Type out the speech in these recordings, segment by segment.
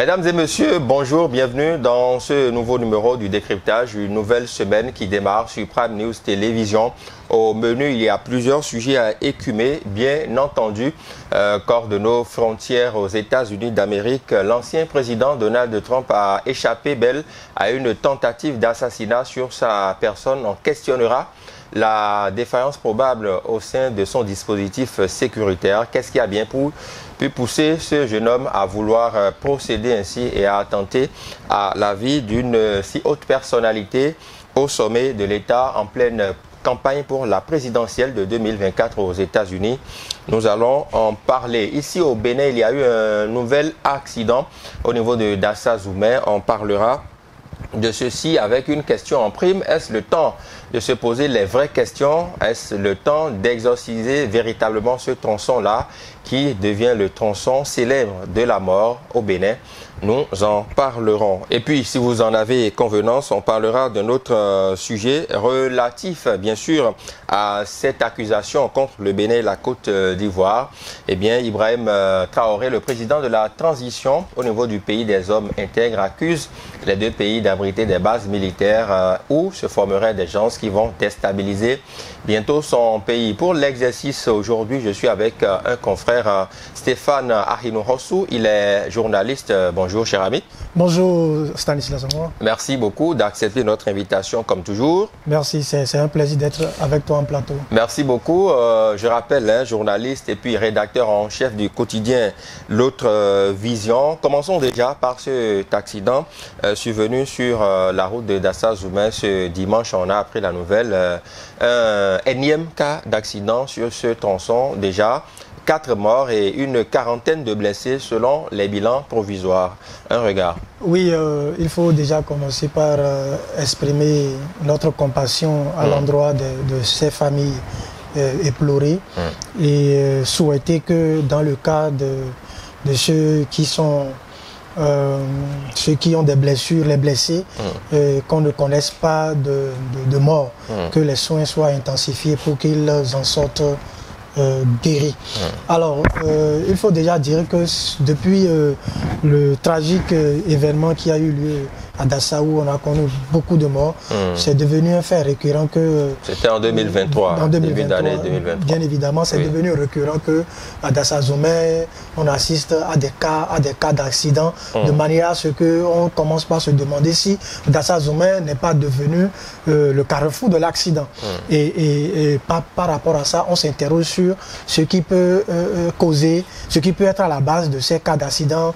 Mesdames et messieurs, bonjour, bienvenue dans ce nouveau numéro du décryptage, une nouvelle semaine qui démarre sur Prime News Télévision. Au menu, il y a plusieurs sujets à écumer, bien entendu. Corps de nos frontières aux États-Unis d'Amérique, l'ancien président Donald Trump a échappé belle à une tentative d'assassinat sur sa personne. On questionnera la défaillance probable au sein de son dispositif sécuritaire. Qu'est-ce qui a bien pu pousser ce jeune homme à vouloir procéder ainsi et à attenter à la vie d'une si haute personnalité au sommet de l'État en pleine campagne pour la présidentielle de 2024 aux États-Unis? Nous allons en parler. Ici au Bénin, il y a eu un nouvel accident au niveau de Dassa-Zoumé. On parlera de ceci avec une question en prime. Est-ce le temps de se poser les vraies questions? Est-ce le temps d'exorciser véritablement ce tronçon-là qui devient le tronçon célèbre de la mort au Bénin? Nous en parlerons. Et puis, si vous en avez convenance, on parlera d'un autre sujet relatif, bien sûr, à cette accusation contre le Bénin et la Côte d'Ivoire. Eh bien, Ibrahim Traoré, le président de la transition au niveau du pays des hommes intègres, accuse les deux pays d'abriter des bases militaires où se formeraient des gens qui vont déstabiliser bientôt son pays. Pour l'exercice aujourd'hui, je suis avec un confrère, Stéphane Ahinou-Hossou. Il est journaliste. Bonjour, cher ami. Bonjour, Stanislas. Merci beaucoup d'accepter notre invitation, comme toujours. Merci, c'est un plaisir d'être avec toi en plateau. Merci beaucoup. Je rappelle, journaliste et puis rédacteur en chef du quotidien L'Autre Vision. Commençons déjà par cet accident survenu sur la route de Dassa-Zoumé ce dimanche. On a appris la nouvelle. Un énième cas d'accident sur ce tronçon déjà. 4 morts et une quarantaine de blessés selon les bilans provisoires. Un regard. Oui, il faut déjà commencer par exprimer notre compassion à l'endroit de ces familles éplorées et souhaiter que dans le cas de ceux qui sont ceux qui ont des blessures, les blessés, qu'on ne connaisse pas de mort, que les soins soient intensifiés pour qu'ils en sortent guéris. Alors, il faut déjà dire que depuis le tragique événement qui a eu lieu à Dassa, où on a connu beaucoup de morts, c'est devenu un fait récurrent que... C'était en 2023, en 2023, début d'année 2023. Bien évidemment, c'est devenu récurrent que à Dassa-Zoumé, on assiste à des cas d'accident, de manière à ce qu'on commence par se demander si Dassa-Zoumé n'est pas devenu le carrefour de l'accident. Et par rapport à ça, on s'interroge sur ce qui peut causer, ce qui peut être à la base de ces cas d'accident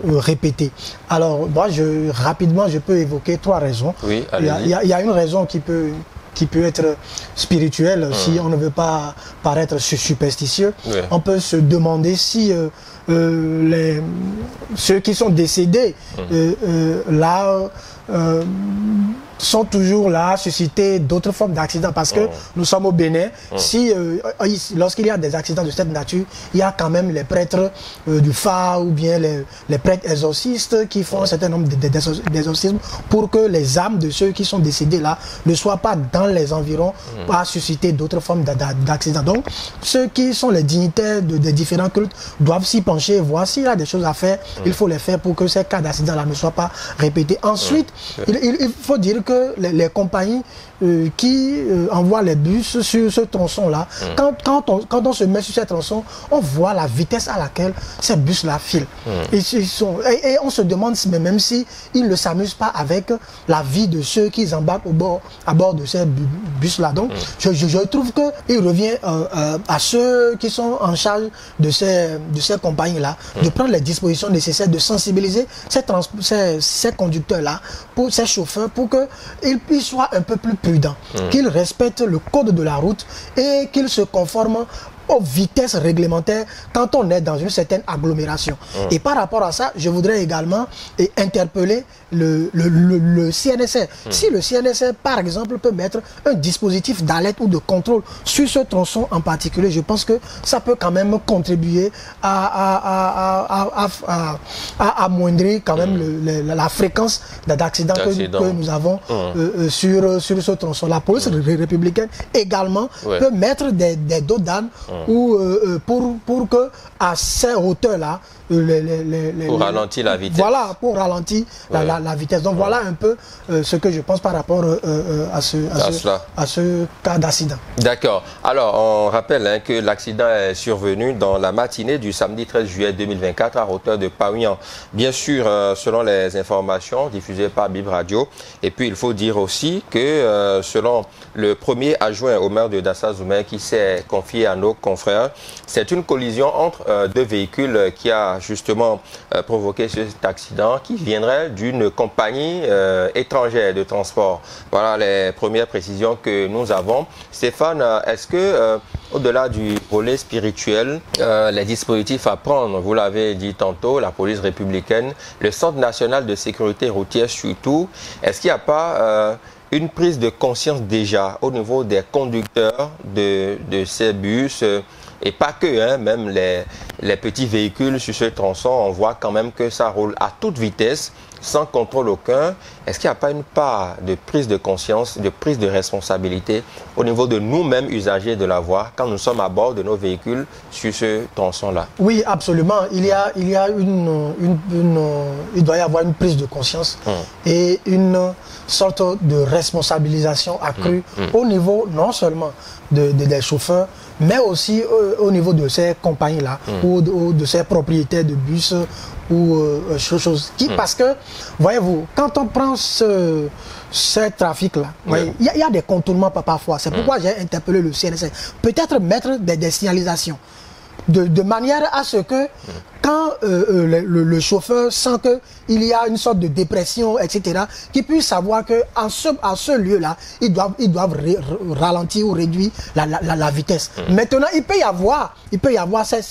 répétés. Alors, moi, rapidement, je peux évoquer 3 raisons. Oui, il y a une raison qui peut être spirituelle, si on ne veut pas paraître superstitieux. On peut se demander si ceux qui sont décédés là sont toujours là à susciter d'autres formes d'accidents, parce que nous sommes au Bénin. Si lorsqu'il y a des accidents de cette nature, il y a quand même les prêtres du phare ou bien les prêtres exorcistes qui font un certain nombre d'exorcismes pour que les âmes de ceux qui sont décédés là ne soient pas dans les environs à susciter d'autres formes d'accidents. Donc ceux qui sont les dignitaires des différents cultes doivent s'y pencher, voir s'il y a des choses à faire. Il faut les faire pour que ces cas d'accident là ne soient pas répétés. Ensuite, il faut dire que les compagnies qui envoient les bus sur ce tronçon-là, quand on se met sur ce tronçon, on voit la vitesse à laquelle ces bus-là filent. Et on se demande même si ils ne s'amusent pas avec la vie de ceux qui embarquent à bord de ces bus-là. Donc, je trouve qu'il revient à ceux qui sont en charge de ces compagnies-là de prendre les dispositions nécessaires, de sensibiliser ces conducteurs-là, pour ces chauffeurs, pour qu'ils soient un peu plus prudents, qu'ils respectent le code de la route et qu'ils se conforment aux vitesses réglementaires quand on est dans une certaine agglomération. Et par rapport à ça, je voudrais également interpeller le CNSR. Si le CNSR, par exemple, peut mettre un dispositif d'alerte ou de contrôle sur ce tronçon en particulier, je pense que ça peut quand même contribuer à amoindrir quand même la fréquence d'accidents que nous avons sur ce tronçon. La police républicaine également peut mettre des dos d'âne ou pour que à ces hauteurs-là, pour ralentir la vitesse. Voilà, pour ralentir la vitesse. Donc voilà un peu ce que je pense par rapport à ce cas d'accident. D'accord. Alors, on rappelle que l'accident est survenu dans la matinée du samedi 13 juillet 2024 à hauteur de Paouian. Bien sûr, selon les informations diffusées par Bib Radio. Et puis, il faut dire aussi que selon le premier adjoint au maire de Dassa-Zoumé qui s'est confié à nos confrères, c'est une collision entre deux véhicules qui a justement provoqué cet accident qui viendrait d'une compagnie étrangère de transport. Voilà les premières précisions que nous avons. Stéphane, est-ce que au-delà du volet spirituel, les dispositifs à prendre, vous l'avez dit tantôt, la police républicaine, le Centre national de sécurité routière surtout, est-ce qu'il n'y a pas une prise de conscience déjà au niveau des conducteurs de ces bus et pas que, même les petits véhicules sur ce tronçon, on voit quand même que ça roule à toute vitesse, sans contrôle aucun. Est-ce qu'il n'y a pas une part de prise de conscience, de prise de responsabilité au niveau de nous-mêmes usagers de la voie quand nous sommes à bord de nos véhicules sur ce tronçon-là? Oui, absolument. Il doit y avoir une prise de conscience et une sorte de responsabilisation accrue au niveau non seulement des chauffeurs, mais aussi au niveau de ces compagnies-là ou de ces propriétaires de bus ou choses. Parce que, voyez-vous, quand on prend ce trafic-là, il y a des contournements parfois. C'est pourquoi j'ai interpellé le CNSS. Peut-être mettre des signalisations de manière à ce que quand le chauffeur sent qu'il y a une sorte de dépression, etc., qu'il puisse savoir qu'à ce lieu-là, ils doivent ralentir ou réduire la vitesse. Maintenant, il peut y avoir ces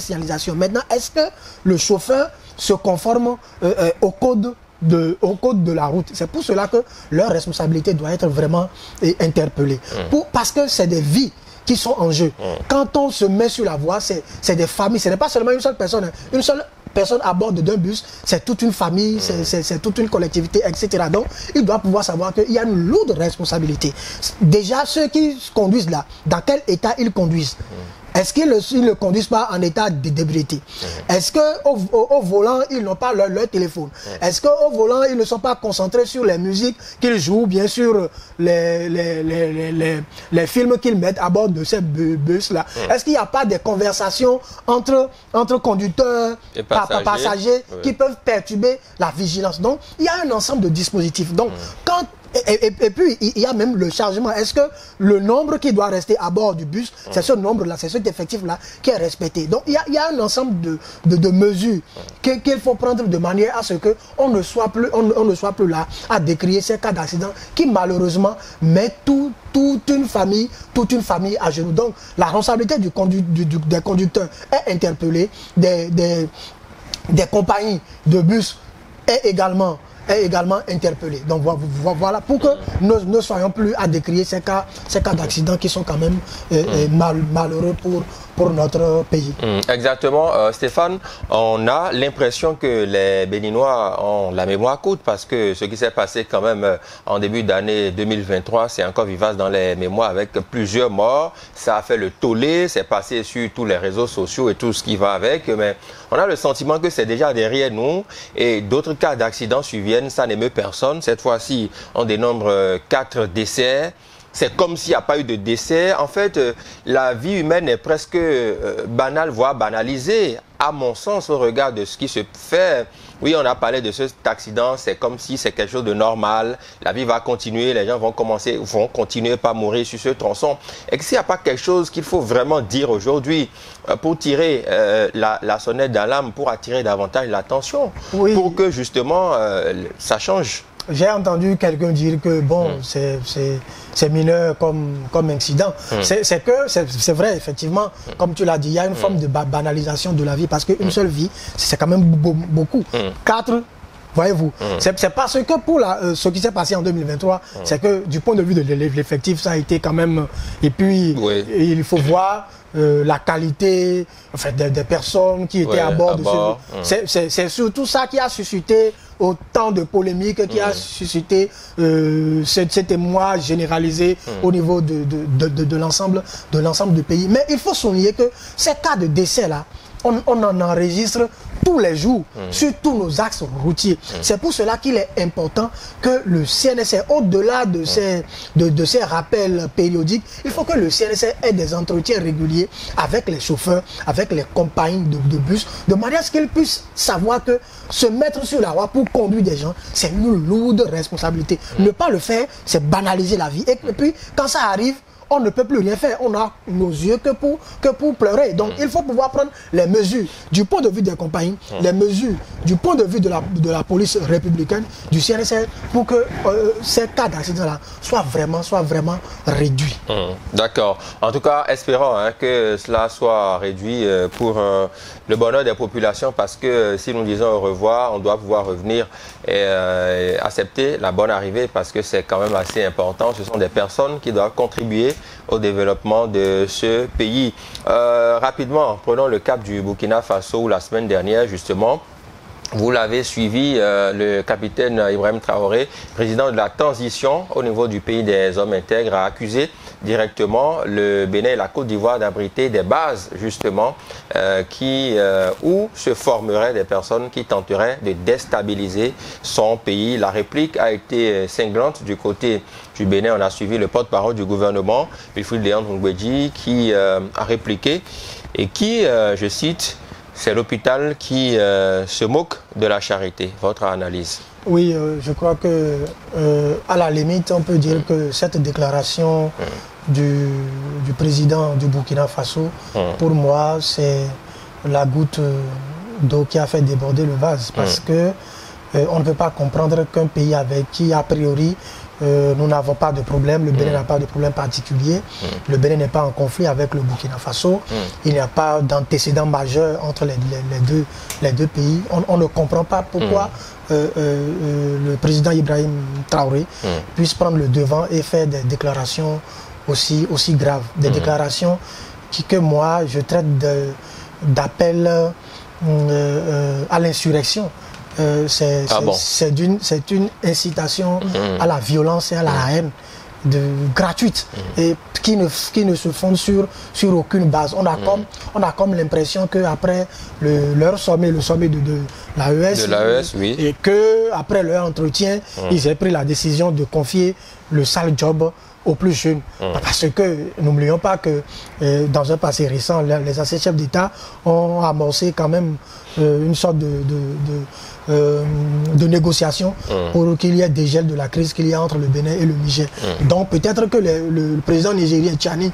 signalisations. Maintenant, est-ce que le chauffeur se conforme au code de la route? C'est pour cela que leur responsabilité doit être vraiment interpellée. Parce que c'est des vies qui sont en jeu. Quand on se met sur la voie, c'est des familles. Ce n'est pas seulement une seule personne. Une seule personne à bord d'un bus, c'est toute une famille, c'est toute une collectivité, etc. Donc, il doit pouvoir savoir qu'il y a une lourde responsabilité. Déjà, ceux qui conduisent là, dans quel état ils conduisent? Est-ce qu'ils ne conduisent pas en état d'ébriété? Est-ce qu'au volant, ils n'ont pas leur téléphone? Est-ce qu'au volant, ils ne sont pas concentrés sur les musiques qu'ils jouent, bien sûr, les films qu'ils mettent à bord de ces bus-là? Est-ce qu'il n'y a pas des conversations entre conducteurs et passagers qui peuvent perturber la vigilance? Donc, il y a un ensemble de dispositifs. Donc, et puis, il y a même le chargement. Est-ce que le nombre qui doit rester à bord du bus, c'est ce nombre-là, c'est cet effectif-là qui est respecté? Donc, il y a un ensemble de mesures qu'il faut prendre de manière à ce qu'on ne soit plus là à décrier ces cas d'accident qui, malheureusement, mettent toute une famille à genoux. Donc, la responsabilité des conducteurs est interpellée, des compagnies de bus est également interpellé. Donc voilà, pour que nous ne soyons plus à décrier ces cas d'accident qui sont quand même malheureux pour notre pays. Exactement. Stéphane, on a l'impression que les Béninois ont la mémoire courte parce que ce qui s'est passé quand même en début d'année 2023, c'est encore vivace dans les mémoires avec plusieurs morts. Ça a fait le tollé, c'est passé sur tous les réseaux sociaux et tout ce qui va avec. Mais on a le sentiment que c'est déjà derrière nous et d'autres cas d'accident surviennent. Ça n'émeut personne. Cette fois-ci, on dénombre 4 décès. C'est comme s'il n'y a pas eu de décès. En fait, la vie humaine est presque banale, voire banalisée, à mon sens, au regard de ce qui se fait. Oui, on a parlé de cet accident, c'est comme si c'est quelque chose de normal. La vie va continuer, les gens vont continuer par mourir sur ce tronçon. Et s'il n'y a pas quelque chose qu'il faut vraiment dire aujourd'hui pour tirer la sonnette d'alarme, pour attirer davantage l'attention, pour que justement ça change? J'ai entendu quelqu'un dire que bon, c'est mineur comme incident. C'est vrai, effectivement, comme tu l'as dit, il y a une forme de banalisation de la vie parce qu'une seule vie, c'est quand même beaucoup. 4 Voyez-vous, c'est parce que pour ce qui s'est passé en 2023, c'est que du point de vue de l'effectif, ça a été quand même... Et puis, il faut voir la qualité des personnes qui étaient à bord. C'est surtout ça qui a suscité autant de polémiques, qui a suscité cet émoi généralisé au niveau de l'ensemble du pays. Mais il faut souligner que ces cas de décès-là, on en enregistre tous les jours sur tous nos axes routiers. C'est pour cela qu'il est important que le CNSR, au-delà de ces rappels périodiques, il faut que le CNSR ait des entretiens réguliers avec les chauffeurs, avec les compagnies de bus, de manière à ce qu'ils puissent savoir que se mettre sur la voie pour conduire des gens, c'est une lourde responsabilité. Ne pas le faire, c'est banaliser la vie. Et puis, quand ça arrive, on ne peut plus rien faire. On a nos yeux que pour pleurer. Donc, il faut pouvoir prendre les mesures du point de vue des compagnies, les mesures du point de vue de la police républicaine, du CNSR, pour que ces cas d'accident-là soient vraiment réduits. D'accord. En tout cas, espérons que cela soit réduit pour le bonheur des populations, parce que si nous disons au revoir, on doit pouvoir revenir et accepter la bonne arrivée, parce que c'est quand même assez important. Ce sont des personnes qui doivent contribuer au développement de ce pays. Rapidement, prenons le cap du Burkina Faso, où la semaine dernière, justement, vous l'avez suivi, le capitaine Ibrahim Traoré, président de la transition au niveau du pays des hommes intègres, a accusé directement le Bénin et la Côte d'Ivoire d'abriter des bases, justement, où se formeraient des personnes qui tenteraient de déstabiliser son pays. La réplique a été cinglante du côté du Bénin. On a suivi le porte-parole du gouvernement, Wilfried Léandre Ngouedji, qui a répliqué et qui, je cite, c'est l'hôpital qui se moque de la charité. Votre analyse? Oui, je crois que à la limite, on peut dire que cette déclaration du président du Burkina Faso, pour moi, c'est la goutte d'eau qui a fait déborder le vase. Parce que on ne peut pas comprendre qu'un pays avec qui, a priori, nous n'avons pas de problème, le Bénin n'a pas de problème particulier, le Bénin n'est pas en conflit avec le Burkina Faso, il n'y a pas d'antécédent majeur entre les deux pays. On ne comprend pas pourquoi le président Ibrahim Traoré puisse prendre le devant et faire des déclarations aussi graves, des déclarations que moi je traite d'appel à l'insurrection. C'est une incitation à la violence et à la haine gratuite et qui ne se fonde sur aucune base. On a comme l'impression qu'après leur sommet, le sommet de l'AES, oui, et qu'après leur entretien, ils aient pris la décision de confier le sale job aux plus jeunes. Parce que n'oublions pas que dans un passé récent, les anciens chefs d'État ont amorcé quand même une sorte de négociation pour qu'il y ait des gels de la crise qu'il y a entre le Bénin et le Niger. Donc peut-être que le président nigérien Tchani,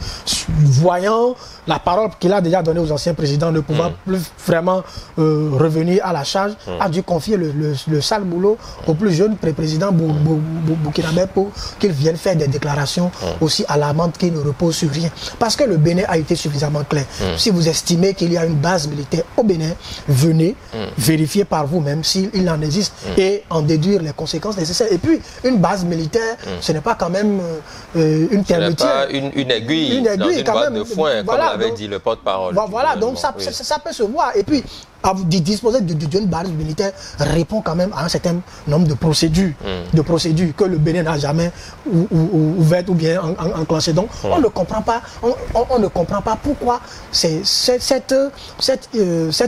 voyant la parole qu'il a déjà donnée aux anciens présidents, ne pouvant plus vraiment revenir à la charge, a dû confier le sale boulot au plus jeune président burkinabé pour qu'il vienne faire des déclarations aussi alarmantes qui ne reposent sur rien. Parce que le Bénin a été suffisamment clair. Si vous estimez qu'il y a une base militaire au Bénin, venez vérifier par vous-même s'il en existe et en déduire les conséquences nécessaires. Et puis, une base militaire, ce n'est pas quand même une termitière. Ce n'est pas une aiguille dans une boîte de foin, voilà, comme l'avait dit le porte-parole. Voilà, donc ça peut se voir. Et puis, disposer d'une base militaire répond quand même à un certain nombre de procédures, que le Bénin n'a jamais ouvertes ou bien enclenchées. Donc, on ne comprend pas, on ne comprend pas pourquoi cette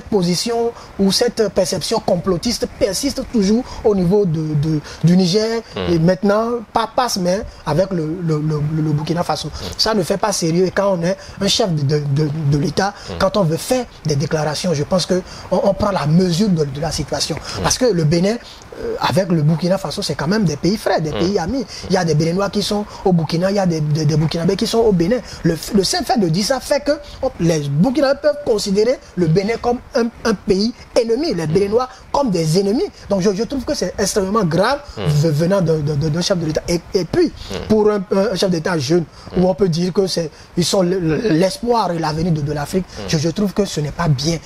position ou cette perception complotiste persiste toujours au niveau du Niger et maintenant passe-main avec le Burkina Faso. Ça ne fait pas sérieux. Et quand on est un chef de l'État, quand on veut faire des déclarations, je pense que on prend la mesure de la situation. Parce que le Bénin, avec le Burkina Faso, c'est quand même des pays frères, des pays amis. Il y a des Béninois qui sont au Burkina, il y a des Burkinabés qui sont au Bénin. Le simple fait de dire ça fait que les Burkinabés peuvent considérer le Bénin comme un pays ennemi, les Béninois comme des ennemis. Donc je trouve que c'est extrêmement grave venant d'un chef de l'État. Et puis, pour un chef d'État jeune, où on peut dire que ils sont l'espoir et l'avenir de l'Afrique, je trouve que ce n'est pas bien.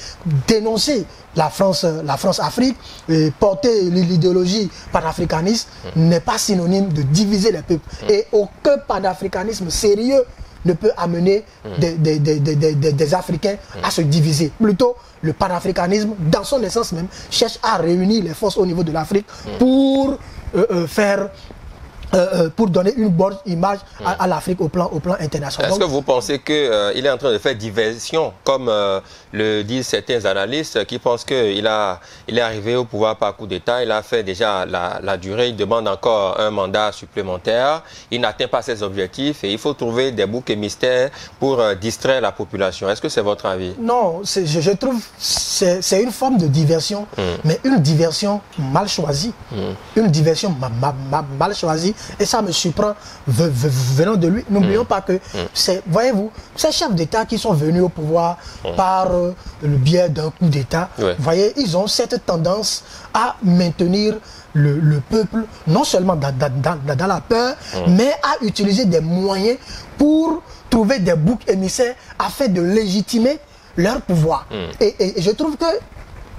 Dénoncer la France-Afrique, porter l'idée l'idéologie panafricaniste n'est pas synonyme de diviser les peuples. Et aucun panafricanisme sérieux ne peut amener des Africains à se diviser. Plutôt, le panafricanisme, dans son essence même, cherche à réunir les forces au niveau de l'Afrique pour pour donner une bonne image à l'Afrique au plan international. Est-ce que vous pensez qu'il est en train de faire diversion, comme le disent certains analystes qui pensent qu'il est arrivé au pouvoir par coup d'État, il a fait déjà la durée, il demande encore un mandat supplémentaire, il n'atteint pas ses objectifs et il faut trouver des boucs émissaires pour distraire la population. Est-ce que c'est votre avis? Non, je trouve que c'est une forme de diversion, mais une diversion mal choisie. Une diversion mal choisie. Et ça me surprend venant de lui. N'oublions pas que, voyez-vous, ces chefs d'État qui sont venus au pouvoir par le biais d'un coup d'État, voyez, ils ont cette tendance à maintenir le peuple, non seulement dans la peur, mais à utiliser des moyens pour trouver des boucs émissaires afin de légitimer leur pouvoir. Et je trouve que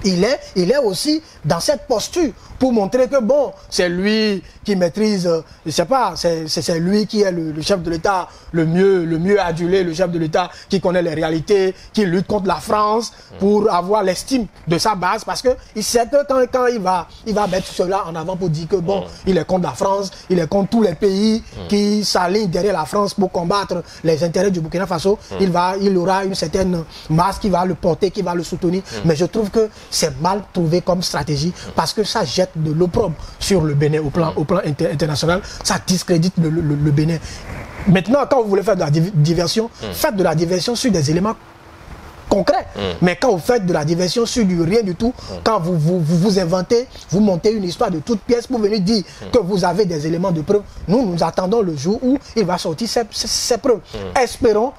il est aussi dans cette posture pour montrer que bon, c'est lui qui maîtrise, je sais pas, c'est lui qui est le chef de l'État le mieux adulé, le chef de l'État qui connaît les réalités, qui lutte contre la France pour avoir l'estime de sa base, parce que il sait que quand il va mettre cela en avant pour dire que bon, il est contre la France, il est contre tous les pays qui s'alignent derrière la France pour combattre les intérêts du Burkina Faso, il aura une certaine masse qui va le porter, qui va le soutenir, mais je trouve que c'est mal trouvé comme stratégie parce que ça jette de l'opprobre sur le Bénin au plan international, ça discrédite le Bénin. Maintenant, quand vous voulez faire de la diversion, faites de la diversion sur des éléments concrets. Mais quand vous faites de la diversion sur du rien du tout, quand vous inventez, vous montez une histoire de toutes pièces pour venir dire que vous avez des éléments de preuve, nous attendons le jour où il va sortir ces preuves. Espérons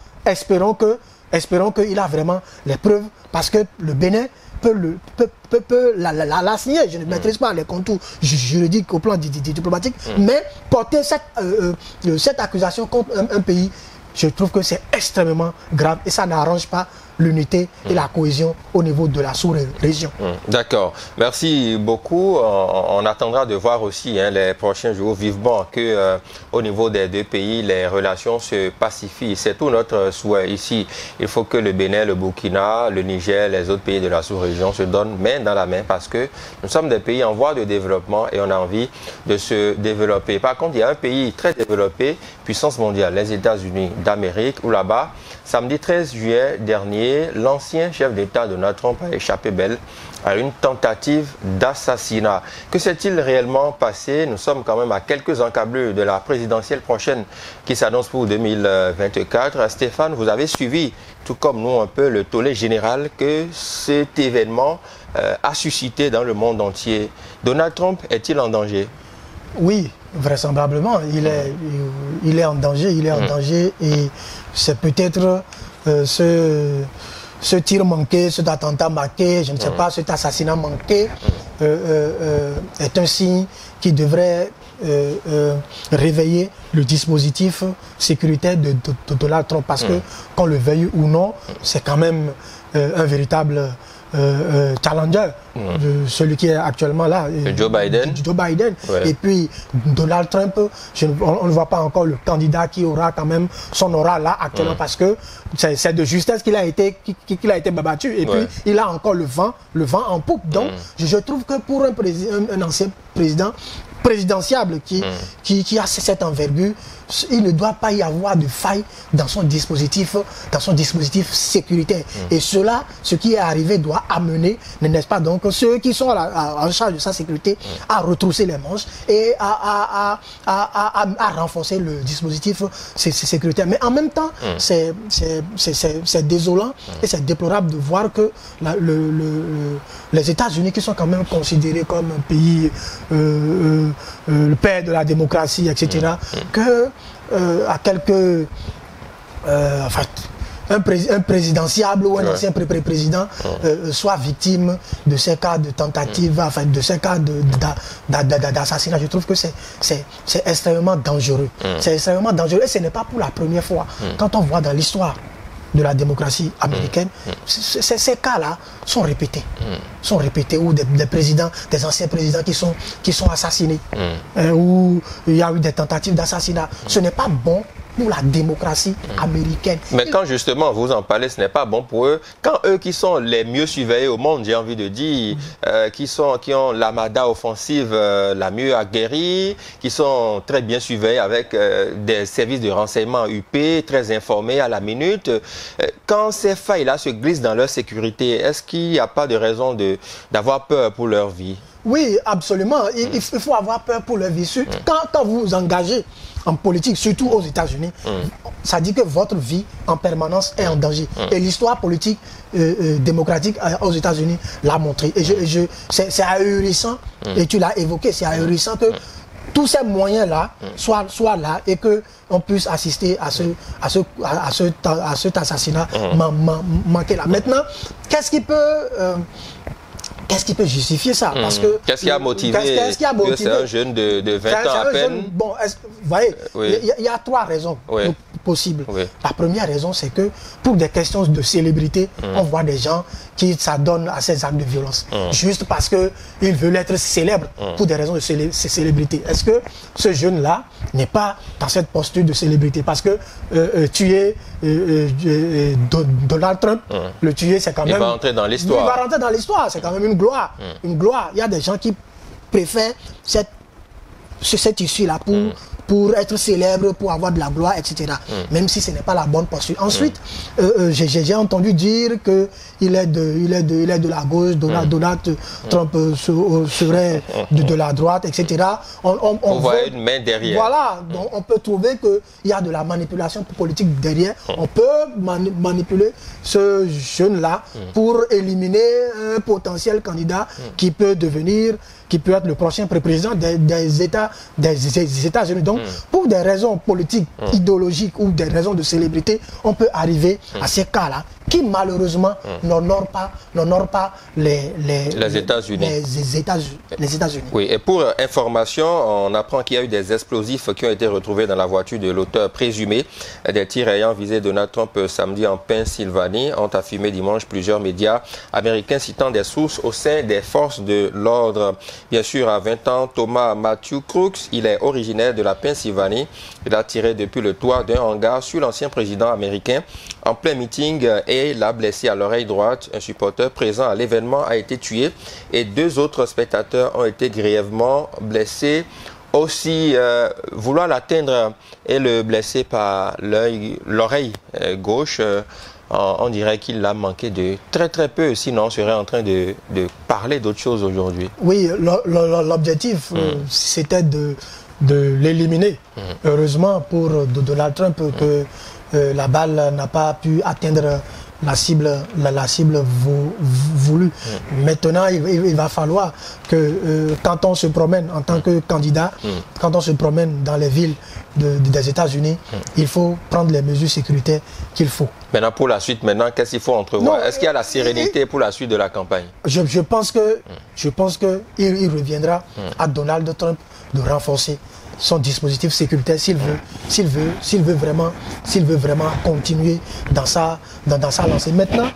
qu'il a vraiment les preuves, parce que le Bénin peut la signer. Je ne maîtrise pas les contours juridiques au plan diplomatique, mais porter cette accusation contre un pays, je trouve que c'est extrêmement grave et ça n'arrange pas l'unité et la cohésion au niveau de la sous-région. D'accord. Merci beaucoup. On attendra de voir aussi les prochains jours vivement que au niveau des deux pays, les relations se pacifient. C'est tout notre souhait ici. Il faut que le Bénin, le Burkina, le Niger, les autres pays de la sous-région se donnent main dans la main parce que nous sommes des pays en voie de développement et on a envie de se développer. Par contre, il y a un pays très développé, puissance mondiale, les États-Unis d'Amérique, où là-bas, samedi 13 juillet dernier, l'ancien chef d'État Donald Trump a échappé belle à une tentative d'assassinat. Que s'est-il réellement passé? Nous sommes quand même à quelques encablures de la présidentielle prochaine qui s'annonce pour 2024. Stéphane, vous avez suivi, tout comme nous, un peu le tollé général que cet événement a suscité dans le monde entier. Donald Trump est-il en danger? Oui, vraisemblablement. Il est en danger. Il est en danger et c'est peut-être ce tir manqué, cet attentat manqué, je ne sais pas, cet assassinat manqué est un signe qui devrait réveiller le dispositif sécuritaire de Donald Trump. Parce que, qu'on le veuille ou non, c'est quand même un véritable challenger, celui qui est actuellement là, Joe Biden. Ouais. Et puis Donald Trump, on ne voit pas encore le candidat qui aura quand même son aura là actuellement, parce que c'est de justesse qu'il a été battu. Et puis il a encore le vent en poupe. Donc je trouve que pour un ancien président présidentiable qui a cette envergure, il ne doit pas y avoir de faille dans son dispositif sécuritaire. Et cela, ce qui est arrivé doit amener, n'est-ce pas, donc ceux qui sont en charge de sa sécurité à retrousser les manches et à renforcer le dispositif sécuritaire. Mais en même temps, c'est désolant et c'est déplorable de voir que les États-Unis, qui sont quand même considérés comme un pays le père de la démocratie, etc., que à quelques un présidentiable ou un ancien président soit victime de ces cas de tentative, de ces cas d'assassinat. Je trouve que c'est extrêmement dangereux. C'est extrêmement dangereux et ce n'est pas pour la première fois. Quand on voit dans l'histoire de la démocratie américaine, ces cas-là sont répétés. Sont répétés, où des présidents, des anciens présidents qui sont assassinés, où il y a eu des tentatives d'assassinat. Ce n'est pas bon pour la démocratie américaine. Mais quand justement vous en parlez, ce n'est pas bon pour eux. Quand eux qui sont les mieux surveillés au monde, j'ai envie de dire, qui ont l'armada offensive la mieux aguerrie, qui sont très bien surveillés avec des services de renseignement UP, très informés à la minute, quand ces failles-là se glissent dans leur sécurité, est-ce qu'il n'y a pas de raison d'avoir peur pour leur vie? Oui, absolument. Il faut avoir peur pour leur vie. Quand vous vous engagez en politique, surtout aux États-Unis, ça dit que votre vie en permanence est en danger. Et l'histoire politique démocratique aux États-Unis l'a montré. Et c'est ahurissant, et tu l'as évoqué, c'est ahurissant que tous ces moyens-là soient là et qu'on puisse assister à cet assassinat manqué là. Maintenant, qu'est-ce qui peut justifier ça? Parce que qu'est-ce qui a motivé que c'est un jeune de 20 ans à peine? Bon, vous voyez, il y a trois raisons possibles. La première raison, c'est que pour des questions de célébrité, on voit des gens qui s'adonnent à ces actes de violence. Juste parce qu'ils veulent être célèbres pour des raisons de célébrité. Est-ce que ce jeune-là n'est pas dans cette posture de célébrité? Parce que tuer Donald Trump, le tuer, c'est quand même... Il va rentrer dans l'histoire. Il va rentrer dans l'histoire, c'est quand même une gloire. Une gloire. Il y a des gens qui préfèrent cette issue-là pour être célèbre, pour avoir de la gloire, etc. Même si ce n'est pas la bonne posture. Ensuite, j'ai entendu dire qu'il est de la gauche, Donald Trump serait de la droite, etc. On voit une main derrière. Voilà, donc on peut trouver qu'il y a de la manipulation politique derrière. On peut manipuler ce jeune-là pour éliminer un potentiel candidat qui peut être le prochain président des États-Unis. Donc, pour des raisons politiques, idéologiques ou des raisons de célébrité, on peut arriver à ces cas-là qui, malheureusement, n'honorent pas les États-Unis. Oui, et pour information, on apprend qu'il y a eu des explosifs qui ont été retrouvés dans la voiture de l'auteur présumé des tirs ayant visé Donald Trump samedi en Pennsylvanie, ont affirmé dimanche plusieurs médias américains citant des sources au sein des forces de l'ordre. Bien sûr, à 20 ans, Thomas Matthew Crooks, il est originaire de la Pennsylvanie. Il a tiré depuis le toit d'un hangar sur l'ancien président américain en plein meeting et l'a blessé à l'oreille droite. Un supporter présent à l'événement a été tué et 2 autres spectateurs ont été grièvement blessés. Aussi, vouloir l'atteindre et le blesser par l'oreille gauche, on dirait qu'il l'a manqué de très peu, sinon on serait en train de parler d'autre chose aujourd'hui. Oui, l'objectif, c'était de l'éliminer. Heureusement pour Donald Trump que la balle n'a pas pu atteindre la cible voulue. Maintenant, il va falloir que quand on se promène en tant que candidat, quand on se promène dans les villes des États-Unis, il faut prendre les mesures sécuritaires qu'il faut. Maintenant, pour la suite, qu'est-ce qu'il faut entrevoir? Est-ce qu'il y a la sérénité pour la suite de la campagne? Je pense qu'il reviendra à Donald Trump de renforcer son dispositif sécuritaire s'il veut vraiment continuer dans sa lancée. Maintenant,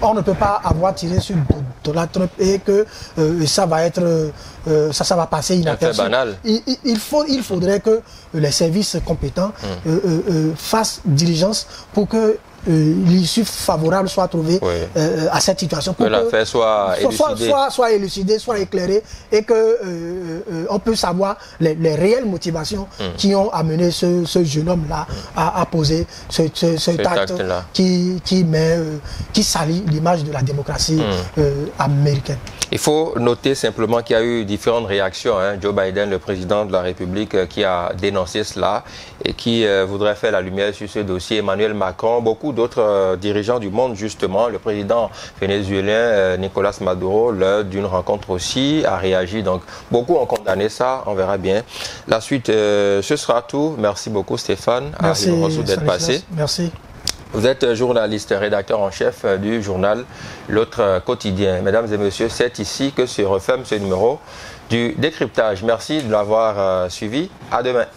on ne peut pas avoir tiré sur Donald Trump et que ça va passer inaperçu. Banal. Il faudrait que les services compétents fassent diligence pour que l'issue favorable soit trouvée à cette situation. Pour que l'affaire soit élucidée, soit éclairée et que on peut savoir les réelles motivations qui ont amené ce jeune homme-là à poser cet acte qui salit l'image de la démocratie américaine. Il faut noter simplement qu'il y a eu différentes réactions. Joe Biden, le président de la République, qui a dénoncé cela et qui voudrait faire la lumière sur ce dossier. Emmanuel Macron, beaucoup d'autres dirigeants du monde, justement. Le président vénézuélien Nicolas Maduro, lors d'une rencontre aussi, a réagi. Donc, beaucoup ont condamné ça. On verra bien. La suite, ce sera tout. Merci beaucoup, Stéphane. Merci d'être passé. Merci. Vous êtes journaliste, rédacteur en chef du journal L'Autre Quotidien. Mesdames et messieurs, c'est ici que se referme ce numéro du décryptage. Merci de l'avoir suivi. À demain.